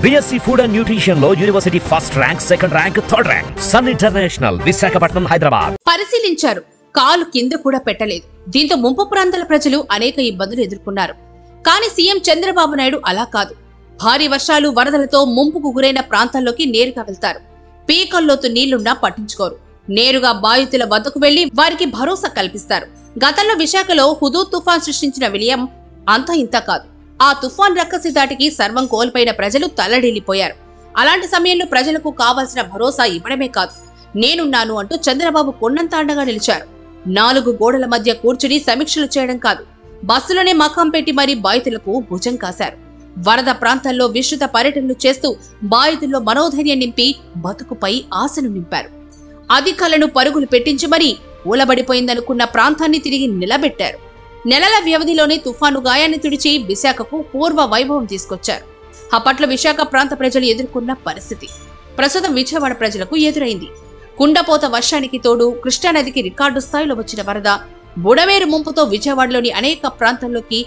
BSc Food and Nutrition లో university first rank, second rank, third rank. Sun International, Visakhapatnam, Hyderabad. పరిశీలించారు, కాలు కింద కూడా పెట్టలేదు. దీంతో ముంపు ప్రాంతాల ప్రజలు అనేక ఇబ్బందులు ఎదుర్కొన్నారు. కానీ సీఎం చంద్రబాబు నాయుడు అలా కాదు. భారీ వర్షాలు, వరదలతో ముంపుకు గురైన ప్రాంతాల్లోకి నేరుగా వెళ్తారు. పీకల్లోతు నీళ్లున్నా పట్టించుకోరు. నేరుగా బాధితుల వద్దకు వెళ్లి వారికి భరోసా కల్పిస్తారు. గతంలో విశాఖలో హుదూద్ తుఫాన్ సృష్టించిన విలయం అంతా ఇంత కాదు. ఆ తుఫాన్ రక్కసి దాటికి సర్వం కోల్పోయిన ప్రజలు తల్లడిల్లిపోయారు. అలాంటి సమయంలో ప్రజలకు కావాల్సిన భరోసా ఇవ్వడమే కాదు, నేనున్నాను అంటూ చంద్రబాబు కొండంత అండగా నిలిచారు. 4 గోడల మధ్య కూర్చుని సమీక్షలు చేయడం కాదు, బస్సులోనే మకాం పెట్టి మరీ బాధితులకు భుజం కాశారు. వరద ప్రాంతాల్లో విస్తృత పర్యటనలు చేస్తూ బాధితుల్లో మనోధైర్యం నింపి బతుకుపై ఆశను నింపారు. అధికారులను పరుగులు పెట్టించి మరీ ఊలబడిపోయిందనుకున్న ప్రాంతాన్ని తిరిగి నిలబెట్టారు. నెలల వ్యవధిలోనే తుఫాను గాయాన్ని తుడిచి విశాఖకు పూర్వ వైభవం తీసుకొచ్చారు. అప్పట్లో విశాఖ ప్రాంత ప్రజలు ఎదుర్కొన్న పరిస్థితి ప్రస్తుతం విజయవాడ ప్రజలకు ఎదురైంది. కుండపోత వర్షానికి తోడు కృష్ణానదికి రికార్డు స్థాయిలో వచ్చిన వరద, బుడమేరు ముంపుతో విజయవాడలోని అనేక ప్రాంతాల్లోకి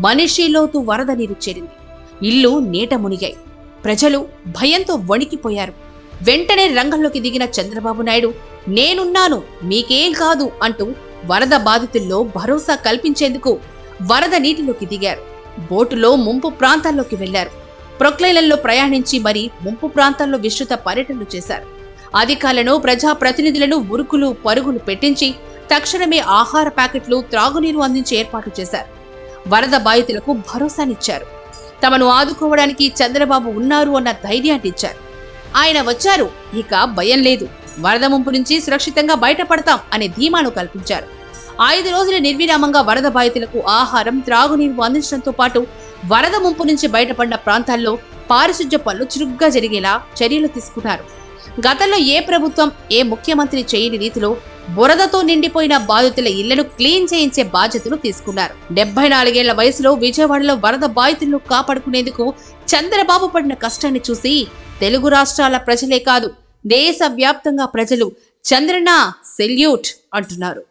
మనిషి లోతు వరద నీరు చేరింది. ఇల్లు నీట మునిగాయి. ప్రజలు భయంతో వణికిపోయారు. వెంటనే రంగంలోకి దిగిన చంద్రబాబు నాయుడు, నేనున్నాను, మీకేం కాదు అంటూ వరద బాధితుల్లో భరోసా కల్పించేందుకు వరద నీటిలోకి దిగారు. బోటులో ముంపు ప్రాంతాల్లోకి వెళ్లారు. ప్రొక్లైన్లలో ప్రయాణించి మరీ ముంపు ప్రాంతాల్లో విస్తృత పర్యటనలు చేశారు. అధికారులను, ప్రజాప్రతినిధులను ఉరుకులు పరుగులు పెట్టించి తక్షణమే ఆహార ప్యాకెట్లు, త్రాగునీరు అందించే ఏర్పాట్లు చేశారు. వరద బాధితులకు భరోసానిచ్చారు. తమను ఆదుకోవడానికి చంద్రబాబు ఉన్నారు అన్న ధైర్యాన్ని ఇచ్చారు. ఆయన వచ్చారు, ఇక భయం లేదు, వరద ముంపు నుంచి సురక్షితంగా బయటపడతాం అనే ధీమాను కల్పించారు. 5 రోజులు నిర్విరామంగా వరద బాధితులకు ఆహారం, త్రాగునీరు అందించడంతో పాటు వరద ముంపు నుంచి బయటపడిన ప్రాంతాల్లో పారిశుధ్య పనులు చురుగ్గా జరిగేలా చర్యలు తీసుకున్నారు. గతంలో ఏ ప్రభుత్వం, ఏ ముఖ్యమంత్రి చేయని రీతిలో బురదతో నిండిపోయిన బాధితుల ఇళ్లను క్లీన్ చేయించే బాధ్యతలు తీసుకున్నారు. 74 ఏళ్ల వయసులో విజయవాడలో వరద బాధితులను కాపాడుకునేందుకు చంద్రబాబు పడిన కష్టాన్ని చూసి తెలుగు రాష్ట్రాల ప్రజలే కాదు, దేశవ్యాప్తంగా ప్రజలు చంద్రన్న సెల్యూట్ అంటున్నారు.